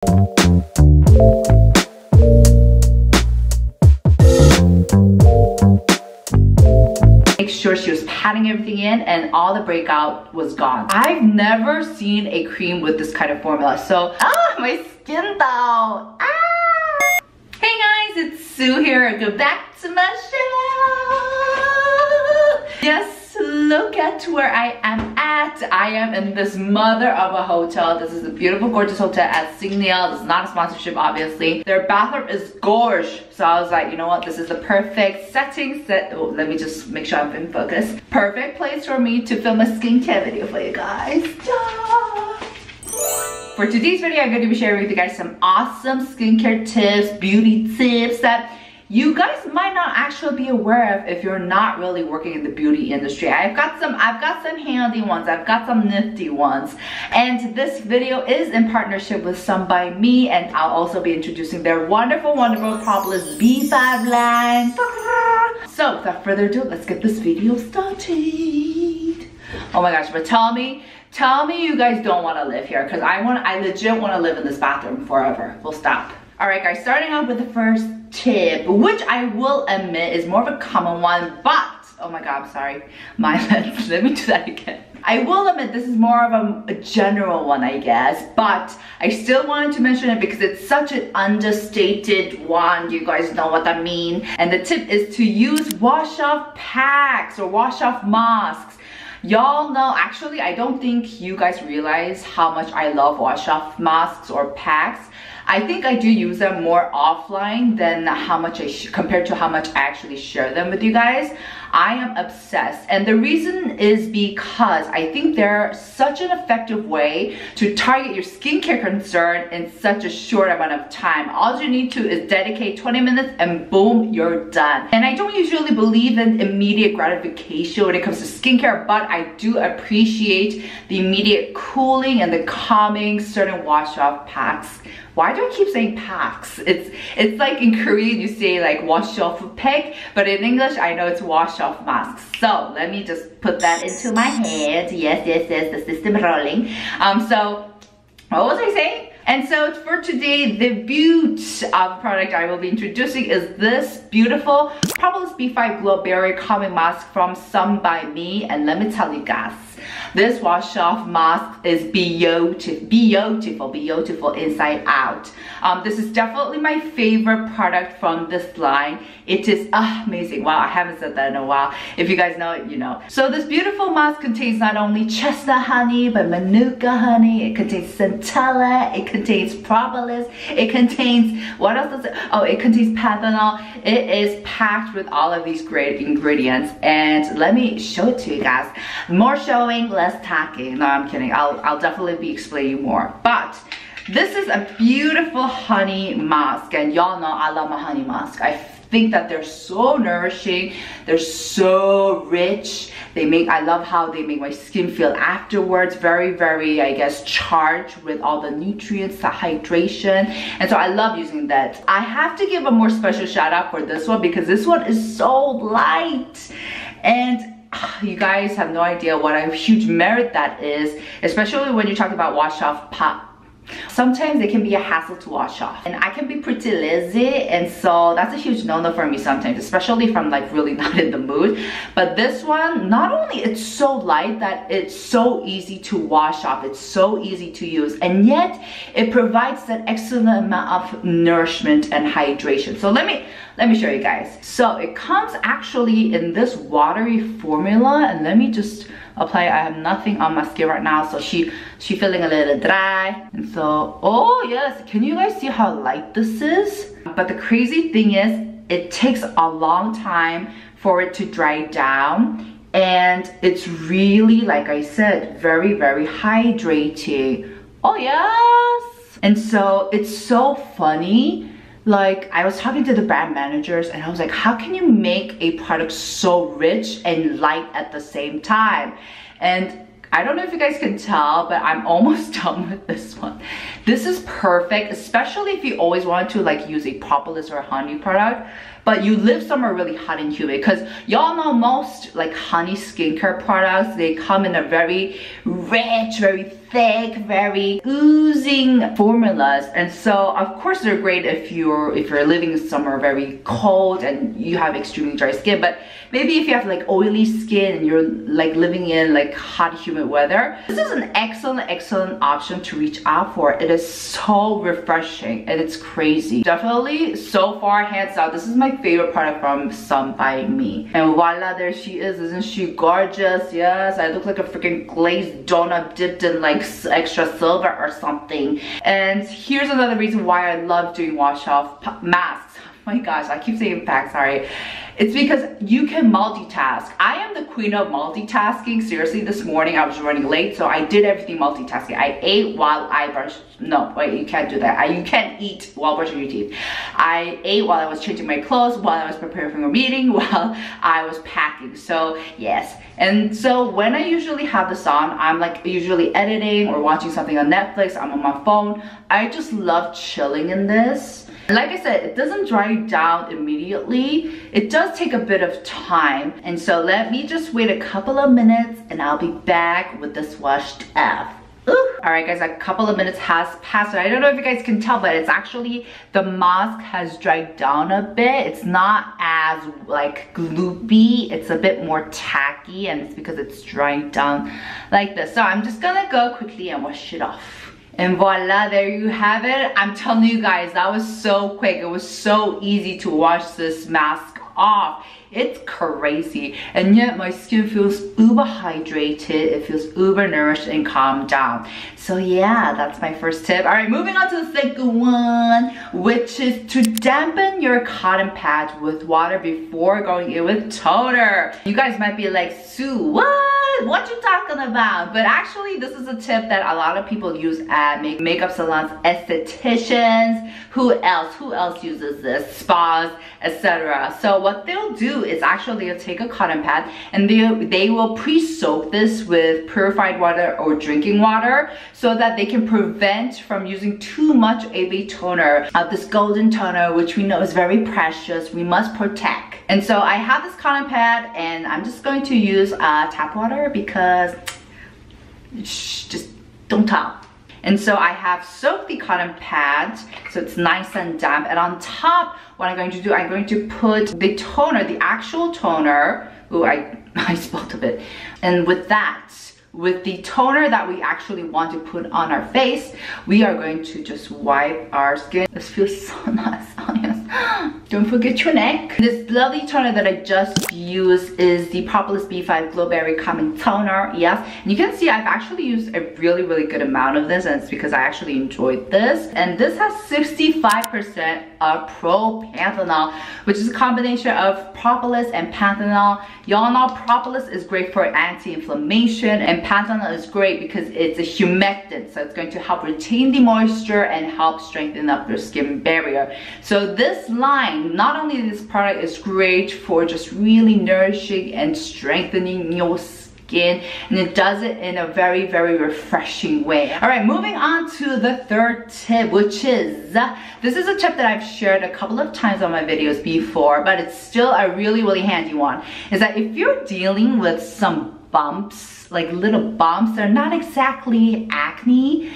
Make sure she was patting everything in and all the breakout was gone. I've never seen a cream with this kind of formula. So, my skin though. Hey guys, it's Sue here. Go back to my show. Yes, look at where I am at. I am in this mother of a hotel. This is a beautiful, gorgeous hotel at Signia. This is not a sponsorship, obviously. Their bathroom is gorge. So I was like, you know what? This is the perfect setting. Let me just make sure I'm in focus. Perfect place for me to film a skincare video for you guys. For today's video, I'm going to be sharing with you guys some awesome skincare tips, beauty tips that you guys might not actually be aware of if you're not really working in the beauty industry. I've got some handy ones, I've got some nifty ones. And this video is in partnership with Some By Me, and I'll also be introducing their wonderful, wonderful Propolis B5 line. So without further ado, let's get this video started. Oh my gosh, but tell me you guys don't want to live here, because I legit want to live in this bathroom forever. We'll stop. Alright guys, starting off with the first tip, which I will admit is more of a common one, but, oh my god, I'm sorry, my lens, let me do that again. I will admit this is more of a general one, I guess, but I still wanted to mention it because it's such an understated one. You guys know what I mean. And the tip is to use wash-off packs or wash-off masks. Y'all know, actually, I don't think you guys realize how much I love wash-off masks or packs. I think I do use them more offline than how much compared to how much I actually share them with you guys. I am obsessed, and the reason is because I think they're such an effective way to target your skincare concern in such a short amount of time. All you need to is dedicate 20 minutes and boom, you're done. And I don't usually believe in immediate gratification when it comes to skincare, but I do appreciate the immediate cooling and the calming certain wash-off packs. Why do I keep saying packs? It's like in Korean you say like wash-off pack, but in English I know it's wash-off masks. So let me just put that into my head. Yes, the system rolling. So what was I saying? And so for today, the beauty of product I will be introducing is this beautiful Propolis B5 Glow Barrier Calming Mask from Some By Me. And let me tell you guys, this wash-off mask is beautiful inside out. This is definitely my favorite product from this line. It is amazing. Wow, I haven't said that in a while. If you guys know it, you know. So this beautiful mask contains not only chestnut honey, but manuka honey. It contains centella. It contains propolis. It contains, what else does it? Oh, it contains panthenol. It is packed with all of these great ingredients. And let me show it to you guys. More showing, less talking. No, I'm kidding. I'll definitely be explaining more. But this is a beautiful honey mask, and y'all know I love my honey mask. I think that they're so nourishing, they're so rich. I love how they make my skin feel afterwards very, very, I guess, charged with all the nutrients, the hydration. And so I love using that. I have to give a more special shout out for this one because this one is so light. And you guys have no idea what a huge merit that is, especially when you're talking about wash-off pop. Sometimes it can be a hassle to wash off, and I can be pretty lazy, and so that's a huge no-no for me sometimes, especially if I'm like really not in the mood. But this one, not only it's so light that it's so easy to wash off, it's so easy to use, and yet it provides that excellent amount of nourishment and hydration. So let me show you guys. So it comes actually in this watery formula, and let me just apply. I have nothing on my skin right now, so she feeling a little dry. And so, oh yes, can you guys see how light this is? But the crazy thing is, it takes a long time for it to dry down, and it's really, like I said, very, very hydrating. Oh yes. And so it's so funny. Like, I was talking to the brand managers and I was like, how can you make a product so rich and light at the same time? And I don't know if you guys can tell, but I'm almost done with this one. This is perfect, especially if you always want to like use a propolis or a honey product, but you live somewhere really hot and humid, because y'all know most like honey skincare products, they come in a very rich, very thick, very oozing formulas, and so of course they're great if you're living somewhere very cold and you have extremely dry skin. But maybe if you have like oily skin and you're like living in like hot humid weather, this is an excellent option to reach out for. It is so refreshing and it's crazy. Definitely so far, hands down, this is my favorite product from Some by Me. And voila, there she is. Isn't she gorgeous? Yes, I look like a freaking glazed donut dipped in like extra silver or something. And here's another reason why I love doing wash off masks. Oh my gosh, I keep saying facts, sorry. It's because you can multitask. I am the queen of multitasking. Seriously, this morning I was running late, so I did everything multitasking. I ate while I brushed. No, wait, you can't do that. You can't eat while brushing your teeth. I ate while I was changing my clothes, while I was preparing for a meeting, while I was packing. So yes, and so when I usually have this on, I'm like usually editing or watching something on Netflix. I'm on my phone. I just love chilling in this. Like I said, it doesn't dry down immediately. It does take a bit of time. And so let me just wait a couple of minutes and I'll be back with this washed F. Alright guys, a couple of minutes has passed. I don't know if you guys can tell, but it's actually, the mask has dried down a bit. It's not as like gloopy. It's a bit more tacky, and it's because it's drying down like this. So I'm just gonna go quickly and wash it off. And voila, there you have it. I'm telling you guys, that was so quick. It was so easy to wash this mask off. It's crazy, and yet my skin feels uber hydrated. It feels uber nourished and calmed down. So yeah, that's my first tip. All right, moving on to the second one, which is to dampen your cotton pads with water before going in with toner. You guys might be like, Sue, what you talking about? But actually, this is a tip that a lot of people use at makeup salons, estheticians. Who else uses this? Spas, etc. So what they'll do is actually they'll take a cotton pad and they will pre-soak this with purified water or drinking water, so that they can prevent from using too much AV toner, this golden toner, which we know is very precious. We must protect. And so I have this cotton pad and I'm just going to use tap water because just don't tell. And so I have soaked the cotton pad so it's nice and damp, and on top what I'm going to do, I'm going to put the toner, the actual toner. Ooh, I spilled a bit. And with the toner that we actually want to put on our face, we are going to just wipe our skin. This feels so nice. Oh yes. Don't forget your neck. This lovely toner that I just used is the Propolis B5 Glowberry Calming Toner. Yes, and you can see I've actually used a really good amount of this, and it's because I actually enjoyed this. And this has 65% of propanthenol, which is a combination of propolis and panthenol. Y'all know propolis is great for anti-inflammation, and panthenol is great because it's a humectant, so it's going to help retain the moisture and help strengthen up your skin barrier. So this line, not only this product is great for just really nourishing and strengthening your skin, and it does it in a very refreshing way. All right, moving on to the third tip, which is this is a tip that I've shared a couple of times on my videos before, but it's still a really handy one. Is that if you're dealing with some bumps, like little bumps, they're not exactly acne,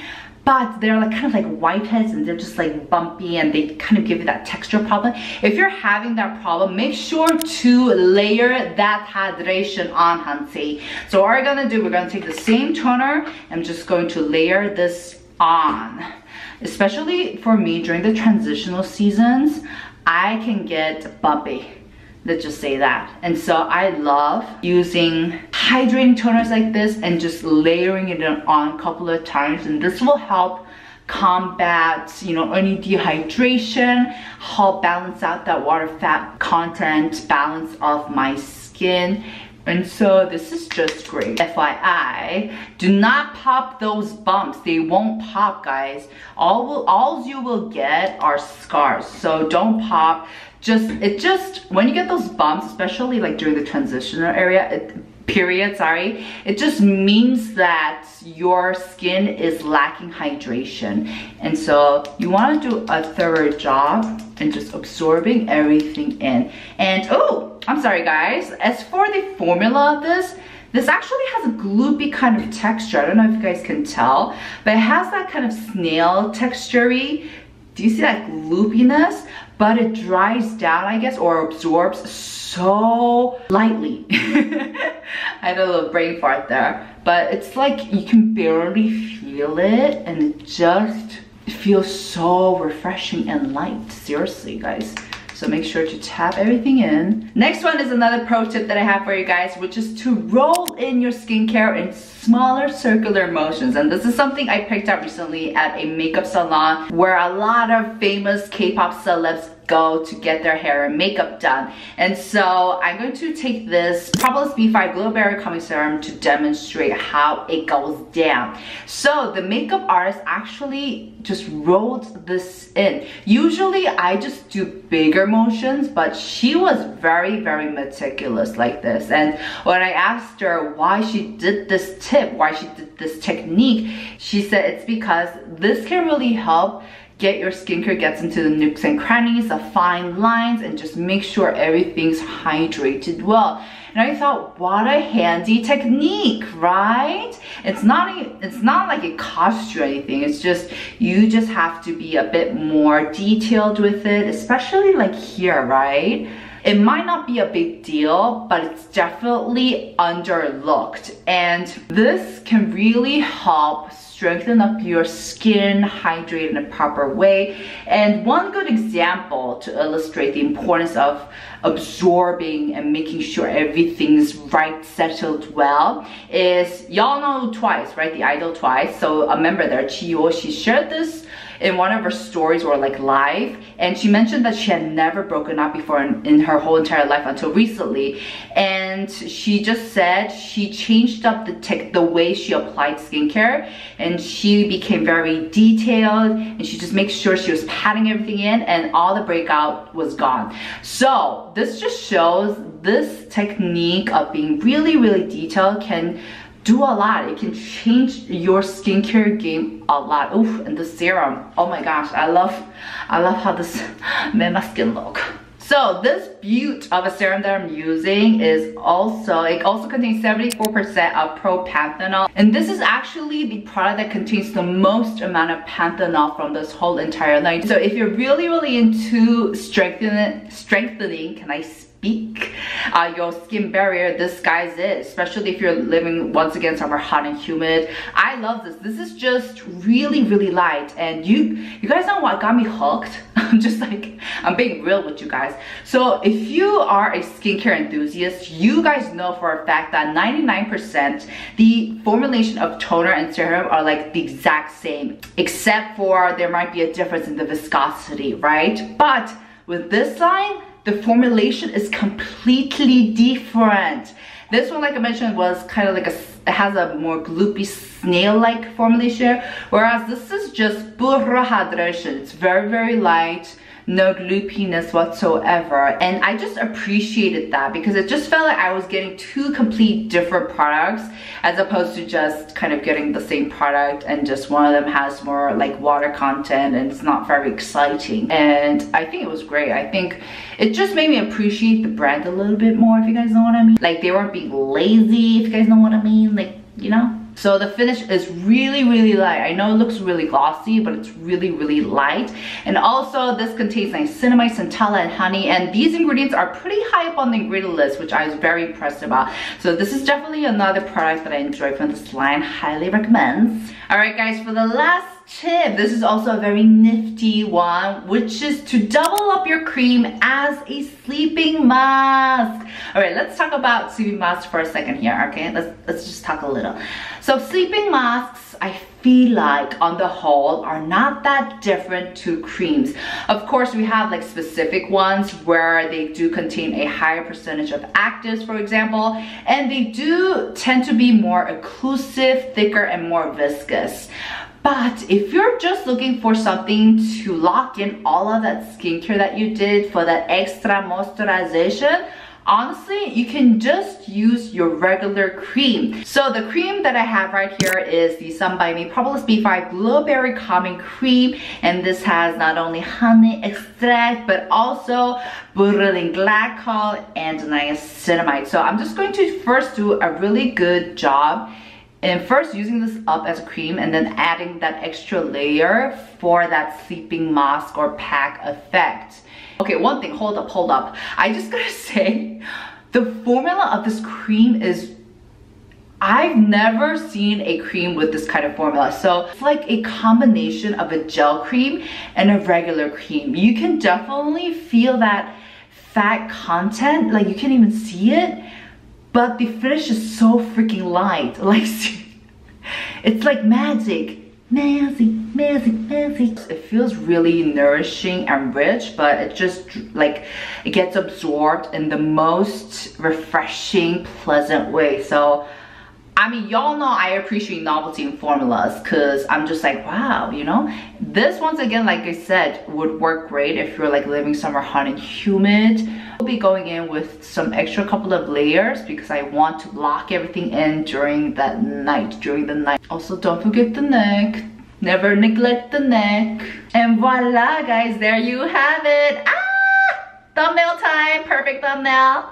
but they're like kind of like whiteheads, and they're just like bumpy, and they kind of give you that texture problem. If you're having that problem, make sure to layer that hydration on, Hansi. So what we're gonna do, we're gonna take the same toner. I'm just going to layer this on. Especially for me during the transitional seasons, I can get bumpy. Let's just say that. And so I love using hydrating toners like this and just layering it on a couple of times, and this will help combat, you know, any dehydration, help balance out that water fat content balance of my skin. And so this is just great. FYI, do not pop those bumps. They won't pop, guys. All you will get are scars. So don't pop. When you get those bumps, especially like during the transitional area, period, sorry, it just means that your skin is lacking hydration. And so you want to do a thorough job and just absorbing everything in. And oh, I'm sorry guys, as for the formula of this actually has a gloopy kind of texture. I don't know if you guys can tell, but it has that kind of snail texture-y. Do you see that gloopiness? But it dries down, I guess, or absorbs so lightly. I had a little brain fart there. But it's like you can barely feel it, and it just feels so refreshing and light. Seriously, guys. So make sure to tap everything in. Next one is another pro tip that I have for you guys, which is to roll in your skincare in smaller circular motions. And this is something I picked up recently at a makeup salon where a lot of famous K-pop celebs go to get their hair and makeup done. And so I'm going to take this Propolis B5 Glow Barrier Calming Serum to demonstrate how it goes down. So the makeup artist actually just rolled this in. Usually I just do bigger motions, but she was very, very meticulous like this. And when I asked her why she did this tip, why she did this technique, she said it's because this can really help get your skincare gets into the nooks and crannies, the fine lines, and just make sure everything's hydrated well. And I thought, what a handy technique, right? It's not like it costs you anything. It's just, you just have to be a bit more detailed with it, especially like here, right? It might not be a big deal, but it's definitely underlooked. And this can really help strengthen up your skin, hydrate in a proper way. And one good example to illustrate the importance of absorbing and making sure everything's right, settled well is, y'all know Twice, right? The idol Twice. So a member there, Chiyo, she shared this in one of her stories or like live, and she mentioned that she had never broken up before in her whole entire life until recently. And she just said she changed up the way she applied skincare, and she became very detailed, and she just makes sure she was patting everything in, and all the breakout was gone. So this just shows this technique of being really, really detailed can do a lot. It can change your skincare game a lot. Oof, and the serum, oh my gosh, I love how this made my skin look. So this beaut of a serum that I'm using is also, it also contains 74% of propanthenol. And this is actually the product that contains the most amount of panthenol from this whole entire line. So if you're really, really into strengthening, can I speak? Your skin barrier, this guy's it, especially if you're living once again somewhere hot and humid. I love this. This is just really, really light, and you guys know what got me hooked? I'm being real with you guys. So if you are a skincare enthusiast, you guys know for a fact that 99% the formulation of toner and serum are like the exact same, except for there might be a difference in the viscosity, right? But with this line, the formulation is completely different. This one, like I mentioned, was kind of like it has a more gloopy snail-like formulation, whereas this is just pura hydration. It's very, very light, no gloopiness whatsoever. And I just appreciated that because it just felt like I was getting two complete different products as opposed to just kind of getting the same product, and just one of them has more like water content and it's not very exciting. And I think it was great. I think it just made me appreciate the brand a little bit more, if you guys know what I mean. Like, they weren't being lazy, if you guys know what I mean, like, you know? So the finish is really, really light. I know it looks really glossy, but it's really, really light. And also this contains niacinamide, centella, and honey. And these ingredients are pretty high up on the ingredient list, which I was very impressed about. So this is definitely another product that I enjoy from this line. Highly recommend. All right, guys, for the last tip, this is also a very nifty one, which is to double up your cream as a sleeping mask. All right, let's talk about sleeping masks for a second here, okay? Let's just talk a little. So sleeping masks, I feel like on the whole are not that different to creams. Of course, we have like specific ones where they do contain a higher percentage of actives, for example, and they do tend to be more occlusive, thicker, and more viscous. But if you're just looking for something to lock in all of that skincare that you did for that extra moisturization, honestly, you can just use your regular cream. So the cream that I have right here is the Sun By Me Propolis B5 Glowberry Calming Cream, and this has not only honey extract but also beryllium glycol and niacinamide. So I'm just going to first do a really good job and first using this up as a cream and then adding that extra layer for that sleeping mask or pack effect. Okay, one thing, hold up. I just gotta say, the formula of this cream is, I've never seen a cream with this kind of formula. So it's like a combination of a gel cream and a regular cream. You can definitely feel that fat content, like you can't even see it, but the finish is so freaking light. Like, it's like magic. Magic. It feels really nourishing and rich, but it just like it gets absorbed in the most refreshing, pleasant way. So I mean, y'all know I appreciate novelty in formulas because I'm just like, wow, you know? This, once again, like I said, would work great if you're like living somewhere hot and humid. I'll be going in with some extra couple of layers because I want to lock everything in during the night. Also, don't forget the neck. Never neglect the neck. And voila, guys, there you have it. Thumbnail time, perfect thumbnail.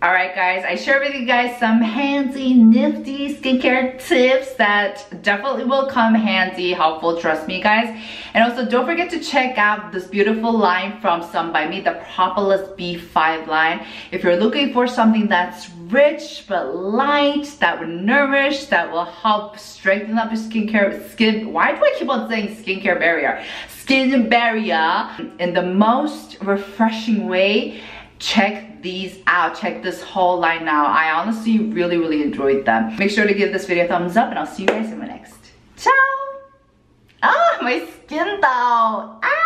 Alright guys, I shared with you guys some handy, nifty skincare tips that definitely will come handy, helpful, trust me guys. And also don't forget to check out this beautiful line from Sun By Me, the Propolis B5 line. If you're looking for something that's rich but light, that will nourish, that will help strengthen up your skin. Why do I keep on saying skincare barrier? Skin barrier in the most refreshing way. Check these out. Check this whole line out. I honestly really enjoyed them. Make sure to give this video a thumbs up and I'll see you guys in my next. Ciao! Ah, my skin though! Ah!